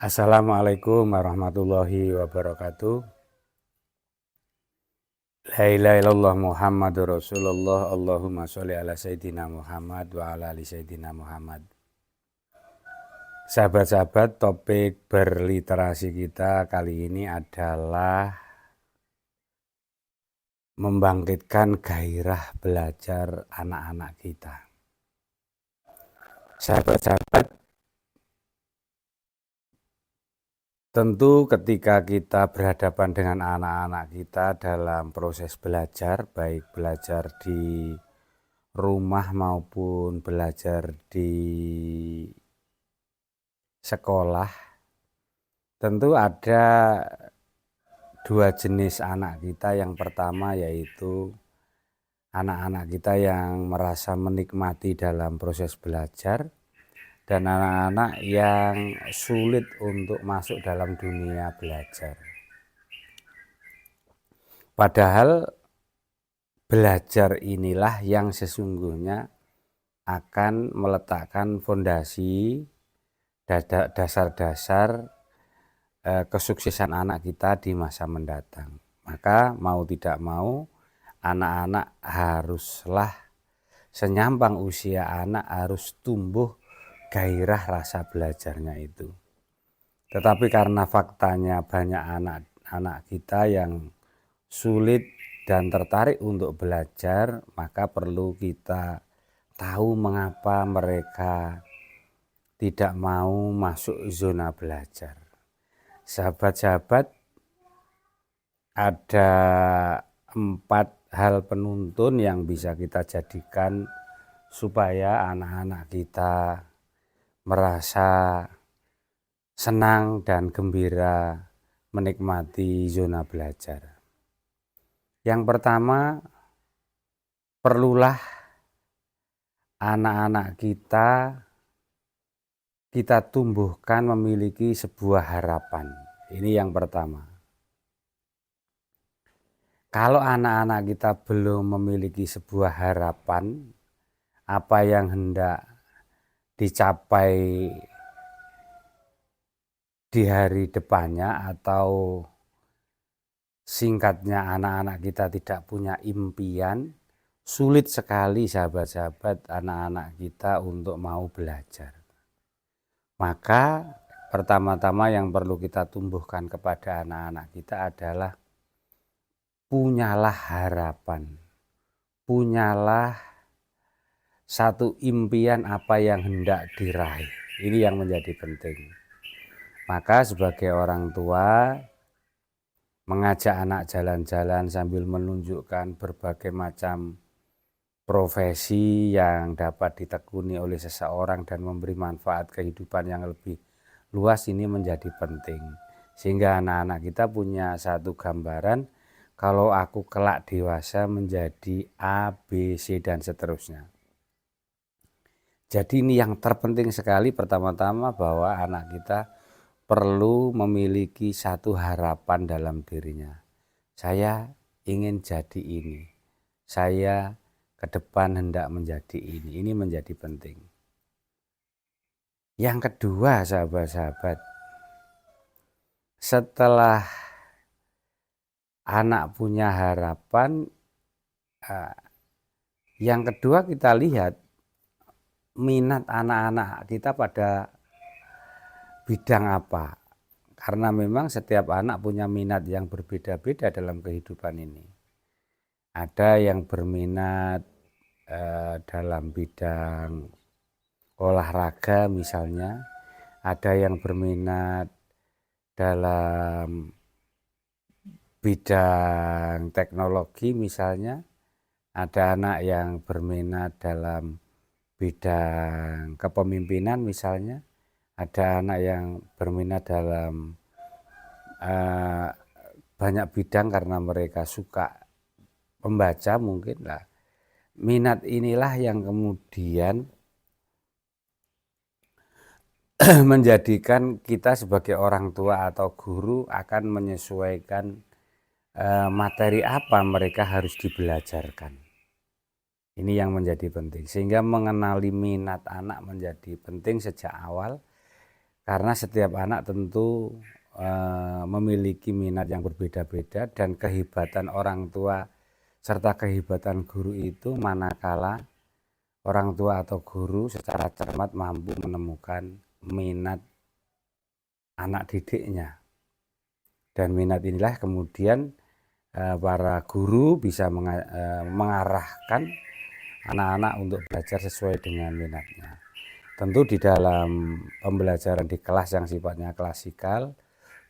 Assalamualaikum warahmatullahi wabarakatuh. La ilaha illallah Muhammadur Rasulullah. Allahumma sholli ala Sayyidina Muhammad wa ala ali Sayyidina Muhammad. Sahabat-sahabat, topik berliterasi kita kali ini adalah membangkitkan gairah belajar anak-anak kita. Sahabat-sahabat, tentu ketika kita berhadapan dengan anak-anak kita dalam proses belajar, baik belajar di rumah maupun belajar di sekolah, tentu ada dua jenis anak kita. Yang pertama yaitu anak-anak kita yang merasa menikmati dalam proses belajar, dan anak-anak yang sulit untuk masuk dalam dunia belajar. Padahal belajar inilah yang sesungguhnya akan meletakkan fondasi dasar-dasar kesuksesan anak kita di masa mendatang. Maka mau tidak mau anak-anak haruslah senyampang usia anak harus tumbuh gairah rasa belajarnya itu. Tetapi karena faktanya banyak anak-anak kita yang sulit dan tertarik untuk belajar, maka perlu kita tahu mengapa mereka tidak mau masuk zona belajar. Sahabat-sahabat, ada 4 hal penuntun yang bisa kita jadikan supaya anak-anak kita merasa senang dan gembira menikmati zona belajar. Yang pertama, perlulah anak-anak kita tumbuhkan memiliki sebuah harapan. Ini yang pertama. Kalau anak-anak kita belum memiliki sebuah harapan, apa yang hendak dicapai di hari depannya, atau singkatnya anak-anak kita tidak punya impian, sulit sekali sahabat-sahabat anak-anak kita untuk mau belajar. Maka pertama-tama yang perlu kita tumbuhkan kepada anak-anak kita adalah punyalah harapan, punyalah satu impian apa yang hendak diraih. Ini yang menjadi penting. Maka sebagai orang tua, mengajak anak jalan-jalan sambil menunjukkan berbagai macam profesi yang dapat ditekuni oleh seseorang dan memberi manfaat kehidupan yang lebih luas, ini menjadi penting. Sehingga anak-anak kita punya satu gambaran, kalau aku kelak dewasa menjadi A, B, C, dan seterusnya. Jadi ini yang terpenting sekali, pertama-tama bahwa anak kita perlu memiliki satu harapan dalam dirinya. Saya ingin jadi ini, saya ke depan hendak menjadi ini. Ini menjadi penting. Yang kedua, sahabat-sahabat, setelah anak punya harapan, yang kedua kita lihat minat anak-anak kita pada bidang apa. Karena memang setiap anak punya minat yang berbeda-beda dalam kehidupan ini. Ada yang berminat dalam bidang olahraga misalnya, ada yang berminat dalam bidang teknologi misalnya, ada anak yang berminat dalam bidang kepemimpinan misalnya, ada anak yang berminat dalam banyak bidang karena mereka suka membaca mungkin lah. Minat inilah yang kemudian menjadikan kita sebagai orang tua atau guru akan menyesuaikan materi apa mereka harus dibelajarkan. Ini yang menjadi penting, sehingga mengenali minat anak menjadi penting sejak awal. karena setiap anak tentu memiliki minat yang berbeda-beda, dan kehebatan orang tua serta kehebatan guru itu manakala orang tua atau guru secara cermat mampu menemukan minat anak didiknya. Dan minat inilah kemudian para guru bisa mengarahkan anak-anak untuk belajar sesuai dengan minatnya. Tentu di dalam pembelajaran di kelas yang sifatnya klasikal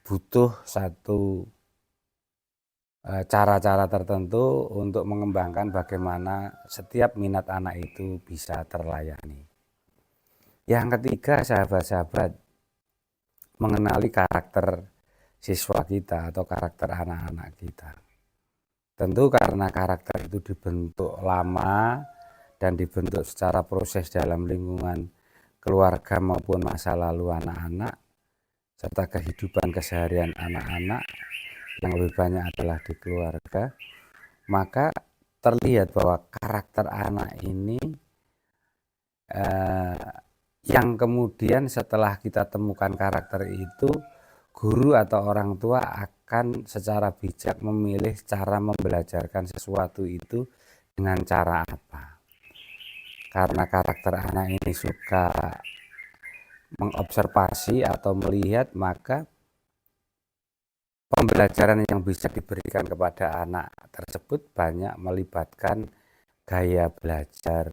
butuh satu cara-cara tertentu untuk mengembangkan bagaimana setiap minat anak itu bisa terlayani. Yang ketiga, sahabat-sahabat, mengenali karakter siswa kita atau karakter anak-anak kita. Tentu karena karakter itu dibentuk lama dan dibentuk secara proses dalam lingkungan keluarga maupun masa lalu anak-anak, serta kehidupan keseharian anak-anak yang lebih banyak adalah di keluarga, maka terlihat bahwa karakter anak ini yang kemudian setelah kita temukan karakter itu, guru atau orang tua akan secara bijak memilih cara membelajarkan sesuatu itu dengan cara apa. Karena karakter anak ini suka mengobservasi atau melihat, maka pembelajaran yang bisa diberikan kepada anak tersebut banyak melibatkan gaya belajar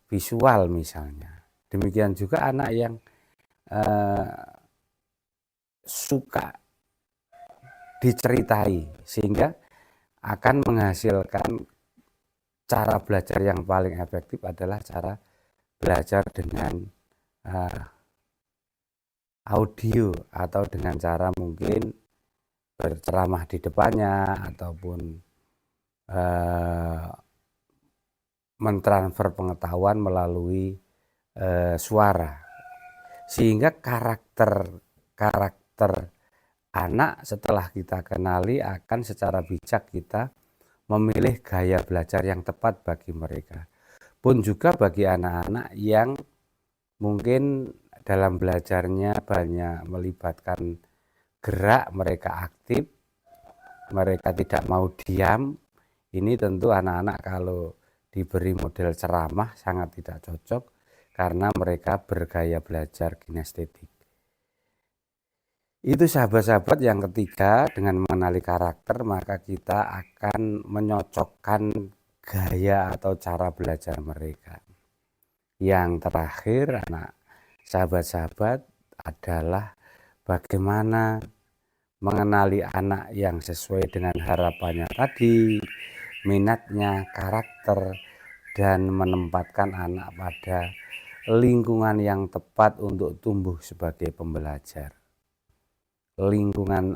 visual misalnya. Demikian juga anak yang suka diceritai, sehingga akan menghasilkan cara belajar yang paling efektif adalah cara belajar dengan audio atau dengan cara mungkin berceramah di depannya ataupun mentransfer pengetahuan melalui suara, sehingga karakter anak setelah kita kenali akan secara bijak kita memilih gaya belajar yang tepat bagi mereka. Pun juga bagi anak-anak yang mungkin dalam belajarnya banyak melibatkan gerak, mereka aktif, mereka tidak mau diam. Ini tentu anak-anak kalau diberi model ceramah sangat tidak cocok karena mereka bergaya belajar kinestetik. Itu sahabat-sahabat yang ketiga, dengan mengenali karakter maka kita akan menyocokkan gaya atau cara belajar mereka. Yang terakhir, sahabat-sahabat, adalah bagaimana mengenali anak yang sesuai dengan harapannya tadi, minatnya, karakter, dan menempatkan anak pada lingkungan yang tepat untuk tumbuh sebagai pembelajar. Lingkungan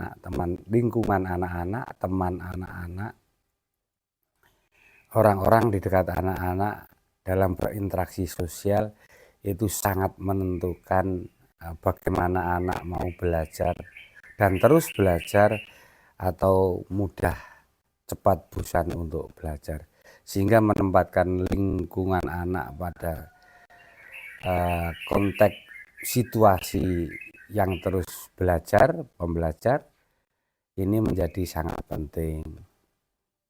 anak-anak, teman anak-anak, orang-orang di dekat anak-anak dalam berinteraksi sosial itu sangat menentukan bagaimana anak mau belajar dan terus belajar atau mudah cepat bosan untuk belajar, sehingga menempatkan lingkungan anak pada konteks situasi yang terus pembelajar ini menjadi sangat penting.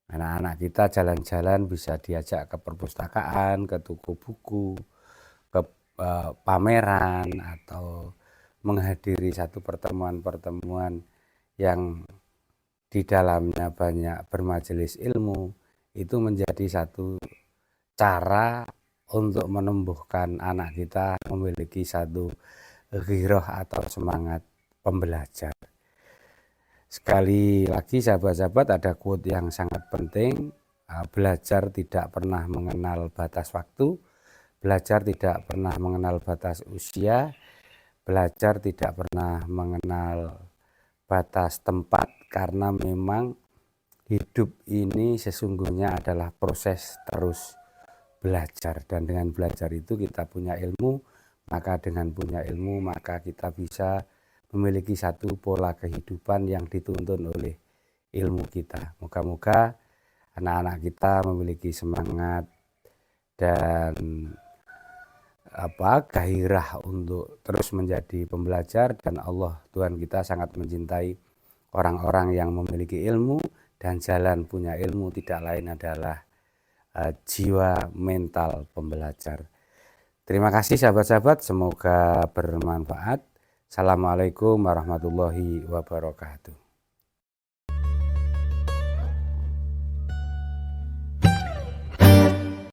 Anak-anak kita jalan-jalan bisa diajak ke perpustakaan, ke toko buku, ke pameran, atau menghadiri satu pertemuan-pertemuan yang di dalamnya banyak bermajelis ilmu. Itu menjadi satu cara untuk menumbuhkan anak kita memiliki satu ghiroh atau semangat pembelajar. Sekali lagi sahabat-sahabat, ada quote yang sangat penting, belajar tidak pernah mengenal batas waktu, belajar tidak pernah mengenal batas usia, belajar tidak pernah mengenal batas tempat, karena memang hidup ini sesungguhnya adalah proses terus belajar, dan dengan belajar itu kita punya ilmu, maka dengan punya ilmu maka kita bisa memiliki satu pola kehidupan yang dituntun oleh ilmu kita. Moga-moga anak-anak kita memiliki semangat dan gairah untuk terus menjadi pembelajar, dan Allah Tuhan kita sangat mencintai orang-orang yang memiliki ilmu, dan jalan punya ilmu tidak lain adalah jiwa mental pembelajar. Terima kasih sahabat-sahabat, semoga bermanfaat. Assalamualaikum warahmatullahi wabarakatuh.